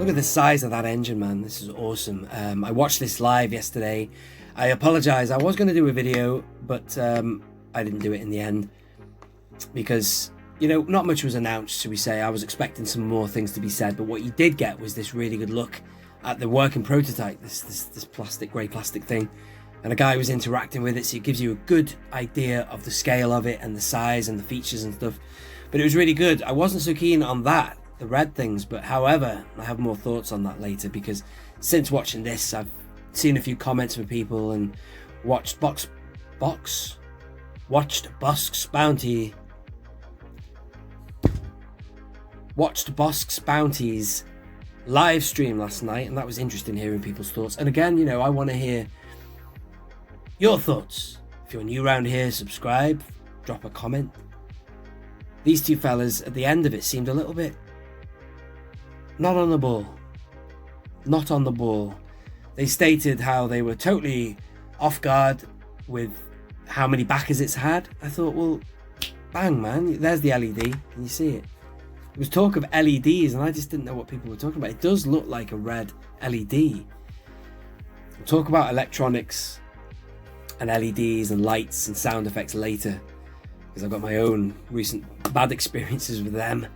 Look at the size of that engine, man. This is awesome. I watched this live yesterday. I apologize. I was going to do a video, but I didn't do it in the end because, you know, not much was announced, should we say. I was expecting some more things to be said, but what you did get was this really good look at the working prototype, this plastic, grey plastic thing, and a guy was interacting with it, so it gives you a good idea of the scale of it and the size and the features and stuff. But it was really good. I wasn't so keen on that, the red things, but however, I have more thoughts on that later, because since watching this, I've seen a few comments from people and watched Busk's Bounty's live stream last night, and that was interesting hearing people's thoughts. And again, you know, I want to hear your thoughts. If you're new around here, subscribe, drop a comment. These two fellas at the end of it seemed a little bit not on the ball. They stated how they were totally off guard with how many backers it's had. I thought, well, bang, man, there's the LED. Can you see it? There was talk of LEDs, and I just didn't know what people were talking about. It does look like a red LED. We'll talk about electronics and LEDs and lights and sound effects later, because I've got my own recent bad experiences with them.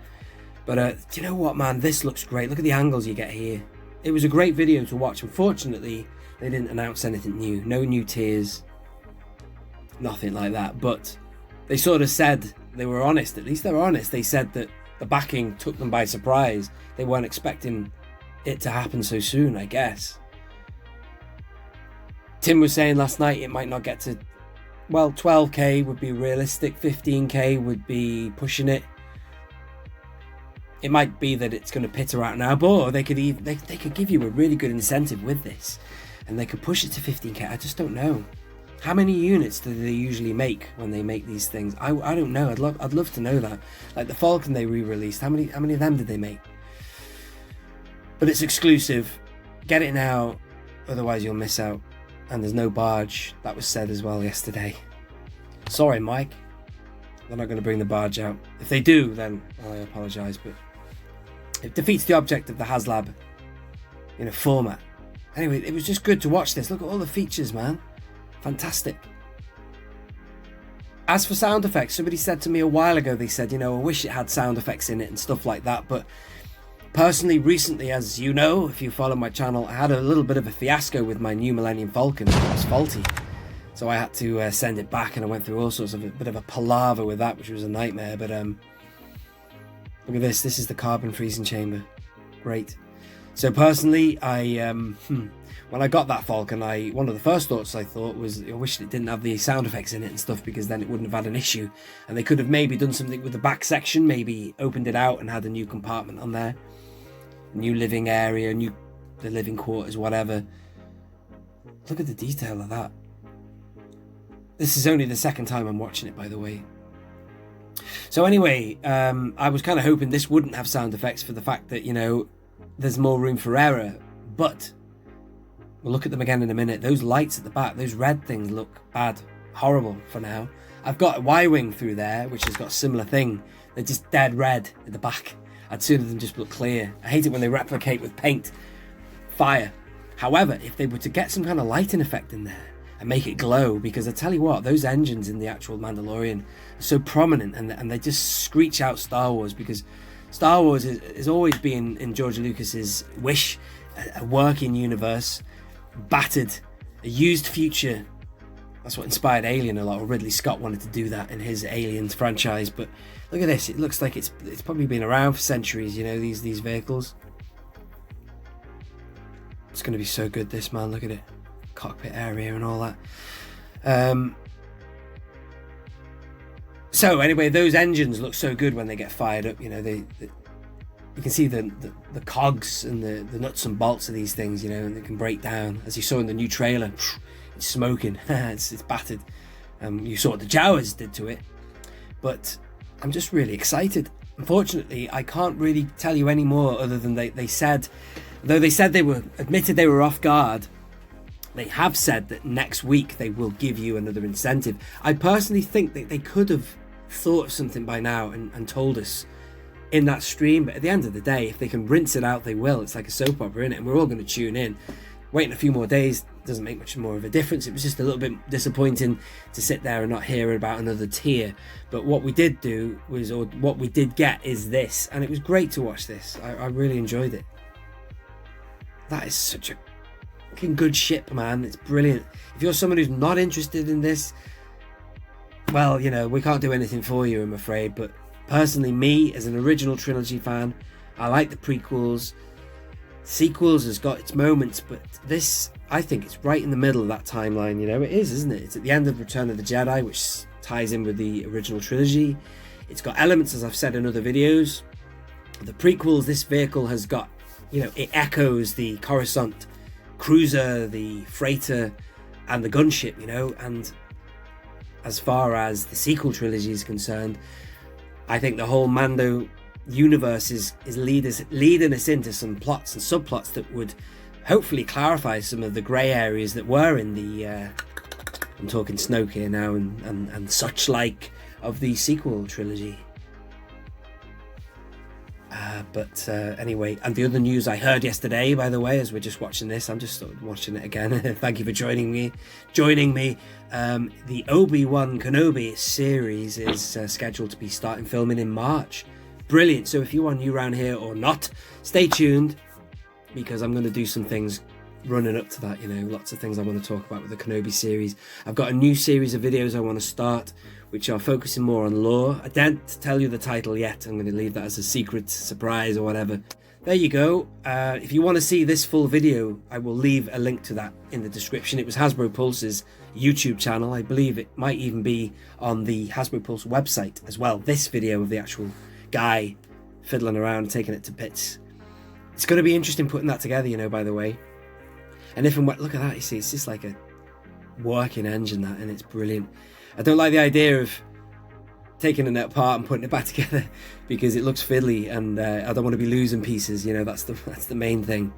But do you know what, man? This looks great. Look at the angles you get here. It was a great video to watch. Unfortunately, they didn't announce anything new. No new tiers. Nothing like that. But they sort of said, they were honest. At least they were honest. They said that the backing took them by surprise. They weren't expecting it to happen so soon, I guess. Tim was saying last night it might not get to, well, 12k would be realistic. 15k would be pushing it. It might be that it's going to pitter out now, but they could even, they could give you a really good incentive with this, and they could push it to 15k. I just don't know. How many units do they usually make when they make these things? I don't know. I'd love to know that. Like the Falcon they re-released, how many of them did they make? But it's exclusive. Get it now, otherwise you'll miss out. And there's no barge. That was said as well yesterday. Sorry, Mike. They're not going to bring the barge out. If they do, then I apologise, but it defeats the object of the Haslab in a format. Anyway, it was just good to watch this. Look at all the features, man. Fantastic. As for sound effects, somebody said to me a while ago, they said, you know, I wish it had sound effects in it and stuff like that. But personally, recently, as you know, if you follow my channel, I had a little bit of a fiasco with my new Millennium Falcon. It was faulty. So I had to send it back, and I went through all sorts of a bit of a palaver with that, which was a nightmare. But look at this. This is the carbon freezing chamber. Great. So personally, when I got that Falcon, one of the first thoughts I thought was I wish it didn't have the sound effects in it and stuff, because then it wouldn't have had an issue. And they could have maybe done something with the back section, maybe opened it out and had a new compartment on there, new living area, the living quarters, whatever. Look at the detail of that. This is only the second time I'm watching it, by the way. So anyway, I was kind of hoping this wouldn't have sound effects for the fact that, you know, there's more room for error. But we'll look at them again in a minute. Those lights at the back, those red things look bad, horrible for now. I've got a Y-wing through there, which has got a similar thing. They're just dead red at the back. I'd sooner than just look clear. I hate it when they replicate with paint, fire. However, if they were to get some kind of lighting effect in there and make it glow, because I tell you what, those engines in the actual Mandalorian are so prominent, and they just screech out Star Wars, because Star Wars has always been, in George Lucas's wish, a working universe, battered, a used future. That's what inspired Alien a lot. Ridley Scott wanted to do that in his Aliens franchise. But look at this. It looks like it's probably been around for centuries, you know, these vehicles. It's going to be so good, this, man. Look at it. Cockpit area and all that. So anyway, those engines look so good when they get fired up. You know, you can see the cogs and the nuts and bolts of these things, you know, and they can break down. As you saw in the new trailer, it's smoking. it's battered. You saw what the Jawas did to it. But I'm just really excited. Unfortunately, I can't really tell you any more other than they said, though they said admitted they were off guard, they have said that next week they will give you another incentive. I personally think that they could have thought of something by now and told us in that stream. But at the end of the day, if they can rinse it out, they will. It's like a soap opera, isn't it? And we're all going to tune in. Waiting a few more days doesn't make much more of a difference. It was just a little bit disappointing to sit there and not hear about another tier. But what we did do was, or what we did get, is this, and it was great to watch this. I really enjoyed it. That is such a fucking good ship, man. It's brilliant. If you're someone who's not interested in this, well, you know, we can't do anything for you, I'm afraid. But personally, me as an original trilogy fan, I like the prequels. Sequels has got its moments, but this, I think it's right in the middle of that timeline. You know, it is, isn't it? It's at the end of Return of the Jedi, which ties in with the original trilogy. It's got elements, as I've said in other videos. The prequels, this vehicle has got, you know, it echoes the Coruscant cruiser, the freighter, and the gunship, you know. And as far as the sequel trilogy is concerned, I think the whole Mando universe is leading us into some plots and subplots that would hopefully clarify some of the grey areas that were in the I'm talking Snoke here now and such like of the sequel trilogy. But anyway, and the other news I heard yesterday, by the way, as we're just watching this, I'm just watching it again. Thank you for joining me. The Obi-Wan Kenobi series is scheduled to be starting filming in March. Brilliant. So if you are new around here or not, stay tuned, because I'm going to do some things running up to that. You know, lots of things I want to talk about with the Kenobi series. I've got a new series of videos I want to start, which are focusing more on lore. I daren't tell you the title yet. I'm going to leave that as a secret surprise or whatever. There you go. If you want to see this full video, I will leave a link to that in the description. It was HasbroPulse's YouTube channel. I believe it might even be on the HasbroPulse website as well. This video of the actual guy fiddling around, taking it to bits. It's going to be interesting putting that together, you know, by the way. And if and what, look at that, you see, it's just like a working engine, that, and it's brilliant. I don't like the idea of taking it apart and putting it back together because it looks fiddly, and I don't want to be losing pieces, you know. That's the main thing.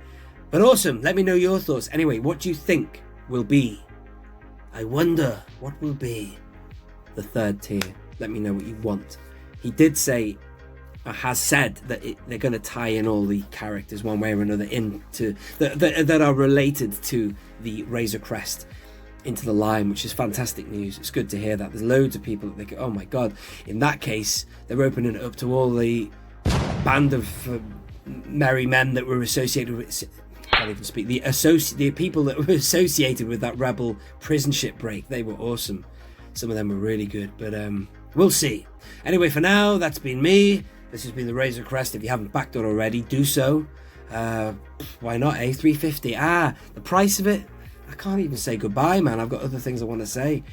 But awesome. Let me know your thoughts. Anyway, what do you think will be, I wonder what will be the third tier? Let me know what you want. He did say, has said, that they're going to tie in all the characters one way or another into that are related to the Razorcrest into the line, which is fantastic news. It's good to hear that. There's loads of people that they go, oh my god, in that case they're opening it up to all the band of merry men that were associated with, I can't even speak, the people that were associated with that rebel prison ship break. They were awesome. Some of them were really good, but we'll see. Anyway, for now, that's been me. This has been the Razorcrest. If you haven't backed it already, do so. Why not, eh? $350. The price of it, I can't even say goodbye, man. I've got other things I want to say.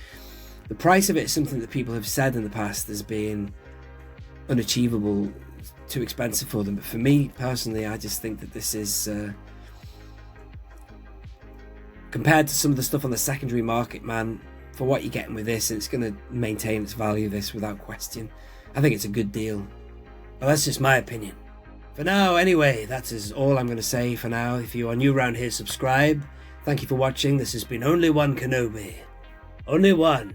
The price of it is something that people have said in the past as being unachievable, too expensive for them. But for me, personally, I just think that this is, compared to some of the stuff on the secondary market, man, for what you're getting with this, it's going to maintain its value, this, without question. I think it's a good deal. Well, that's just my opinion. For now, anyway, that is all I'm going to say for now. If you are new around here, subscribe. Thank you for watching. This has been Only One Kenobi. Only one.